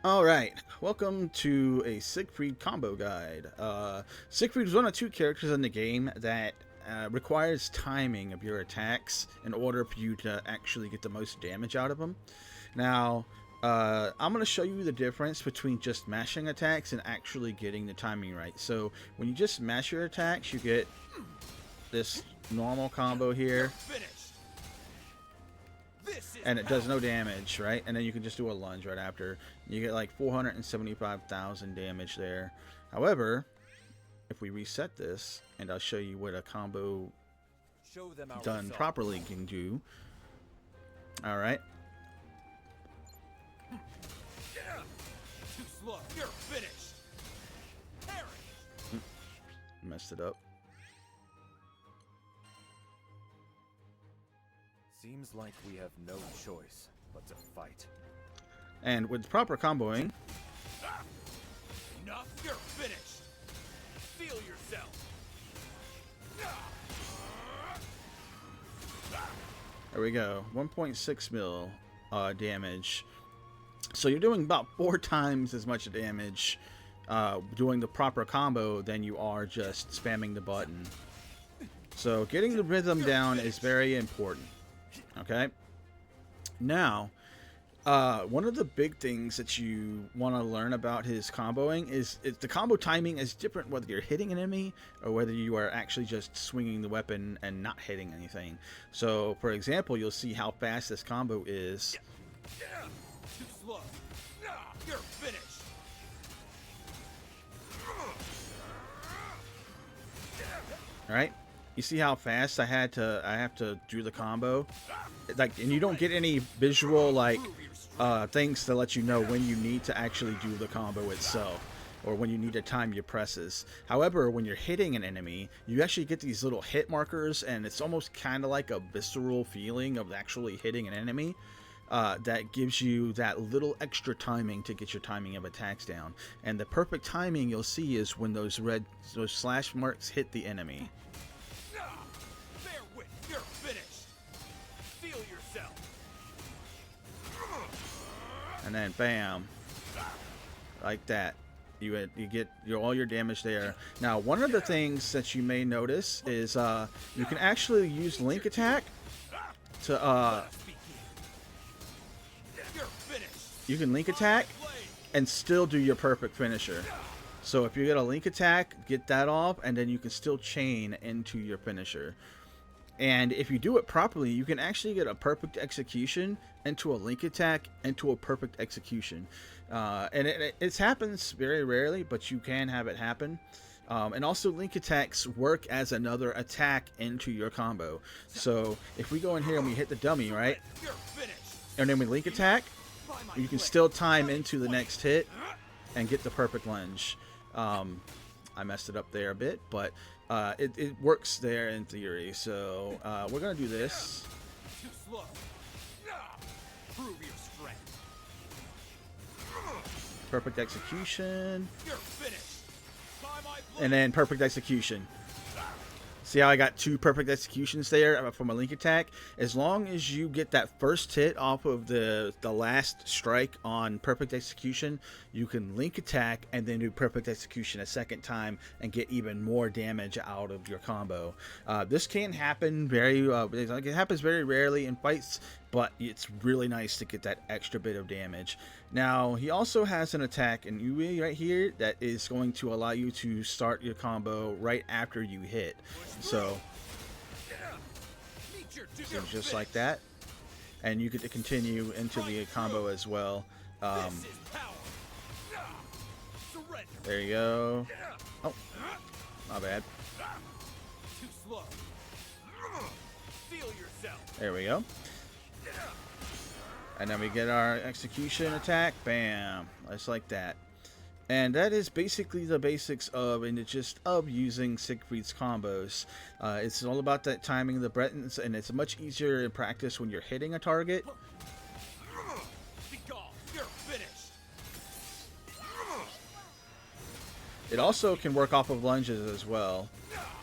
Alright, welcome to a Siegfried combo guide. Siegfried is one of two characters in the game that requires timing of your attacks in order for you to actually get the most damage out of them. Now, I'm going to show you the difference between just mashing attacks and actually getting the timing right. So, when you just mash your attacks, you get this normal combo here. And it does no damage, right? And then you can just do a lunge right after. You get like 475,000 damage there. However, if we reset this, and I'll show you what a combo done properly can do. Alright. Too slow. You're finished. Messed it up. Seems like we have no choice but to fight. And with proper comboing, Enough, you're finished. Feel yourself. there we go. 1.6 mil damage. So you're doing about 4 times as much damage doing the proper combo than you are just spamming the button. So getting the rhythm down is very important. Okay. Now, one of the big things that you want to learn about his comboing is the combo timing is different whether you're hitting an enemy or whether you are actually just swinging the weapon and not hitting anything. So, for example, you'll see how fast this combo is. Too slow. You're finished. All right. You see how fast I have to do the combo, like, and you don't get any visual like things to let you know when you need to actually do the combo itself or when you need to time your presses. However, when you're hitting an enemy, you actually get these little hit markers, and it's almost kind of like a visceral feeling of actually hitting an enemy. That gives you that little extra timing to get your timing of attacks down. And the perfect timing you'll see is when those slash marks hit the enemy. You're finished. Feel yourself. And then bam, like that, you get all your damage there. Now, one of the things that you may notice is you can actually use link attack to you can link attack and still do your perfect finisher. So if you get a link attack, get that off, and then you can still chain into your finisher. And if you do it properly, you can actually get a perfect execution into a link attack into a perfect execution. And it happens very rarely, but you can have it happen. And also link attacks work as another attack into your combo. So if we go in here and we hit the dummy, right? And then we link attack, you can still time into the next hit and get the perfect lunge. I messed it up there a bit, but it works there in theory. So we're gonna do this. Too slow. Prove your strength. Perfect execution. You're finished. And then perfect execution. See how I got 2 perfect executions there from a link attack? As long as you get that first hit off of the last strike on perfect execution, you can link attack and then do perfect execution a second time and get even more damage out of your combo. This can happen it happens very rarely in fights, but it's really nice to get that extra bit of damage. Now, he also has an attack in UE right here that is going to allow you to start your combo right after you hit. So just like that, and you get to continue into the combo as well. There you go. Oh, my bad. There we go. And then we get our execution attack. Bam. Just like that. And that is basically the basics of and the gist of using Siegfried's combos. It's all about that timing of the buttons, and it's much easier in practice when you're hitting a target. It also can work off of lunges as well.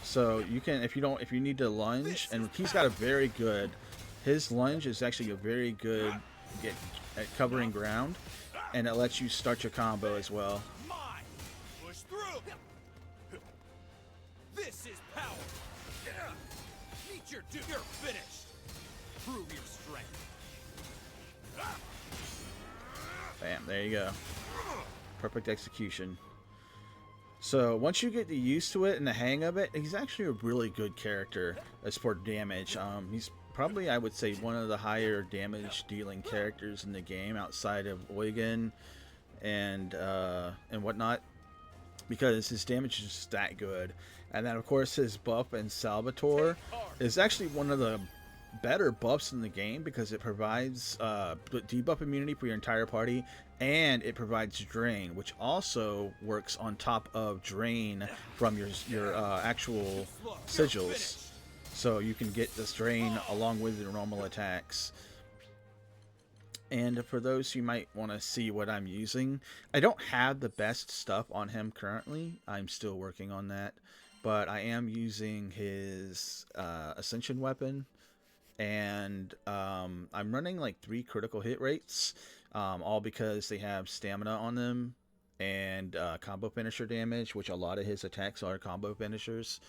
So you can, if you need to lunge, and he's got a very good, his lunge is actually a very good at covering ground. and it lets you start your combo as well. Mine. Push through. This is power. Meet your doom. You're finished. Prove your strength. Bam, there you go. Perfect execution. So once you get used to it and the hang of it, he's actually a really good character as for damage. He's probably, I would say, one of the higher damage dealing characters in the game outside of Eugen and whatnot, because his damage is just that good. And then of course his buff in Salvatore is actually one of the better buffs in the game, because it provides debuff immunity for your entire party, and it provides drain, which also works on top of drain from your actual sigils, so you can get this drain along with your normal attacks. And for those who might want to see what I'm using, I don't have the best stuff on him currently. I'm still working on that, but I am using his Ascension weapon. And I'm running like 3 critical hit rates, all because they have stamina on them and combo finisher damage, which a lot of his attacks are combo finishers.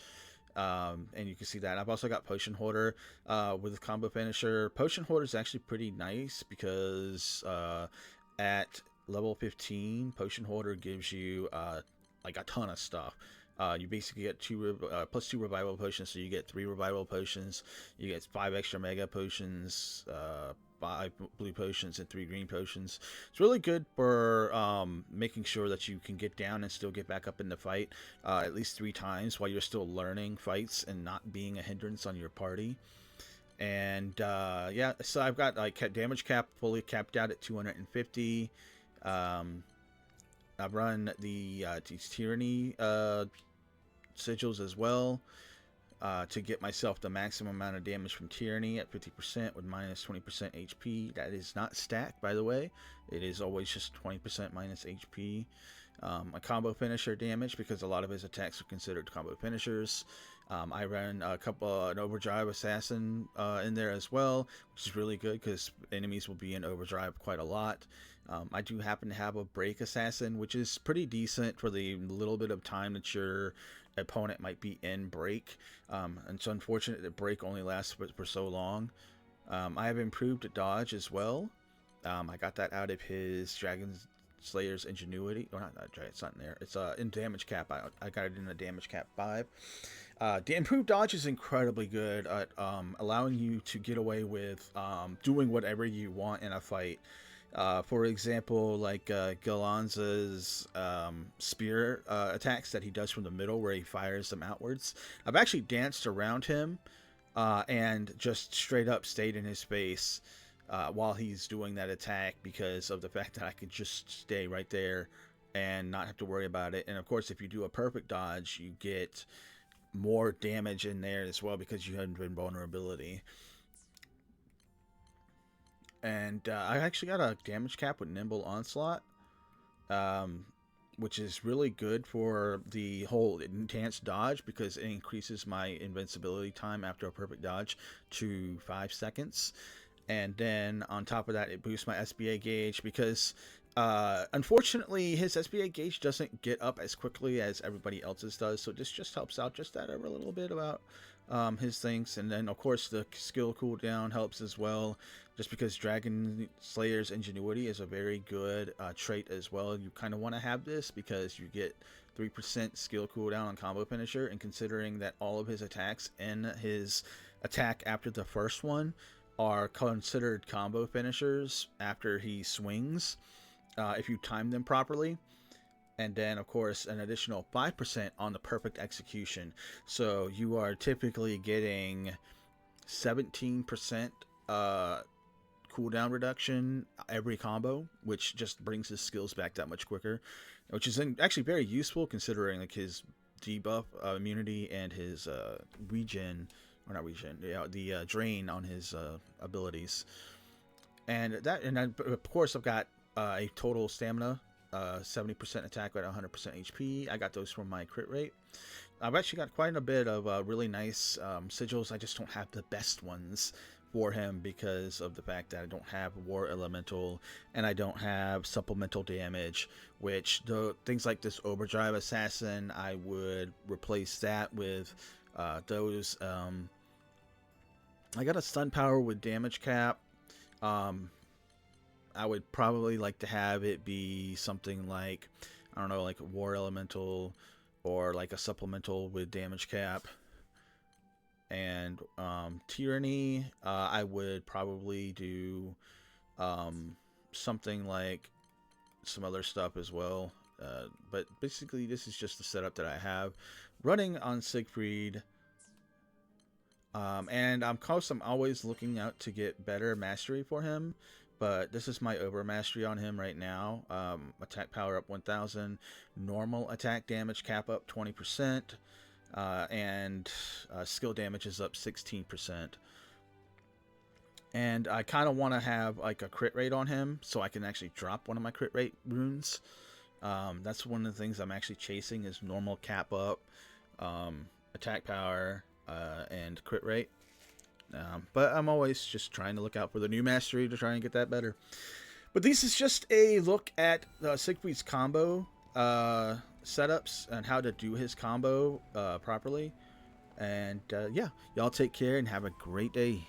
And you can see that. I've also got Potion Hoarder with combo finisher. Potion Hoarder is actually pretty nice because at level 15, Potion Hoarder gives you like a ton of stuff. You basically get plus 2 revival potions, so you get 3 revival potions. You get 5 extra mega potions, 5 blue potions, and 3 green potions. It's really good for making sure that you can get down and still get back up in the fight at least 3 times while you're still learning fights and not being a hindrance on your party. And yeah, so I've got like damage cap fully capped out at 250. I've run the Tyranny sigils as well to get myself the maximum amount of damage from Tyranny at 50% with minus 20% HP. That is not stacked, by the way. It is always just 20% minus HP. A combo finisher damage, because a lot of his attacks are considered combo finishers. I ran an overdrive assassin in there as well, which is really good because enemies will be in overdrive quite a lot. I do happen to have a break assassin, which is pretty decent for the little bit of time that your opponent might be in break. And it's unfortunate that break only lasts for so long. I have improved dodge as well. I got that out of his Dragon Slayer's Ingenuity. Or not, it's not in there. It's in damage cap. I got it in a damage cap 5. The improved dodge is incredibly good at allowing you to get away with doing whatever you want in a fight. For example, like Galanza's spear attacks that he does from the middle, where he fires them outwards. I've actually danced around him and just straight up stayed in his face while he's doing that attack, because of the fact that I could just stay right there and not have to worry about it. And of course, if you do a perfect dodge, you get more damage in there as well, because you have invulnerability. And I actually got a damage cap with Nimble Onslaught, which is really good for the whole enhanced dodge, because it increases my invincibility time after a perfect dodge to 5 seconds. And then on top of that, it boosts my SBA gauge, because unfortunately his SBA gauge doesn't get up as quickly as everybody else's does. So this just helps out just that a little bit about his things. And then of course the skill cooldown helps as well, just because Dragon Slayer's Ingenuity is a very good trait as well. You kind of want to have this because you get 3% skill cooldown on combo finisher, and considering that all of his attacks and his attack after the first one are considered combo finishers after he swings, if you time them properly. And then of course an additional 5% on the perfect execution, so you are typically getting 17% cooldown reduction every combo, which just brings his skills back that much quicker, which is actually very useful considering like his debuff immunity and his regen, or not regen, yeah, the drain on his abilities. And then of course I've got a total stamina, 70% attack at 100% HP. I got those from my crit rate. I've actually got quite a bit of really nice sigils. I just don't have the best ones for him because of the fact that I don't have War Elemental and I don't have supplemental damage, which the things like this Overdrive Assassin, I would replace that with those. I got a stun power with damage cap. I would probably like to have it be something like, I don't know, like a War Elemental or like a supplemental with damage cap. And Tyranny, I would probably do something like some other stuff as well. But basically, this is just the setup that I have running on Siegfried. And I'm always looking out to get better mastery for him. But this is my over mastery on him right now. Attack power up 1000, normal attack damage cap up 20%. And skill damage is up 16%. And I kind of want to have like a crit rate on him so I can actually drop one of my crit rate runes. That's one of the things I'm actually chasing is normal cap up, attack power, and crit rate. But I'm always just trying to look out for the new mastery to try and get that better. But this is just a look at Siegfried's combo setups and how to do his combo properly. And yeah, y'all take care and have a great day.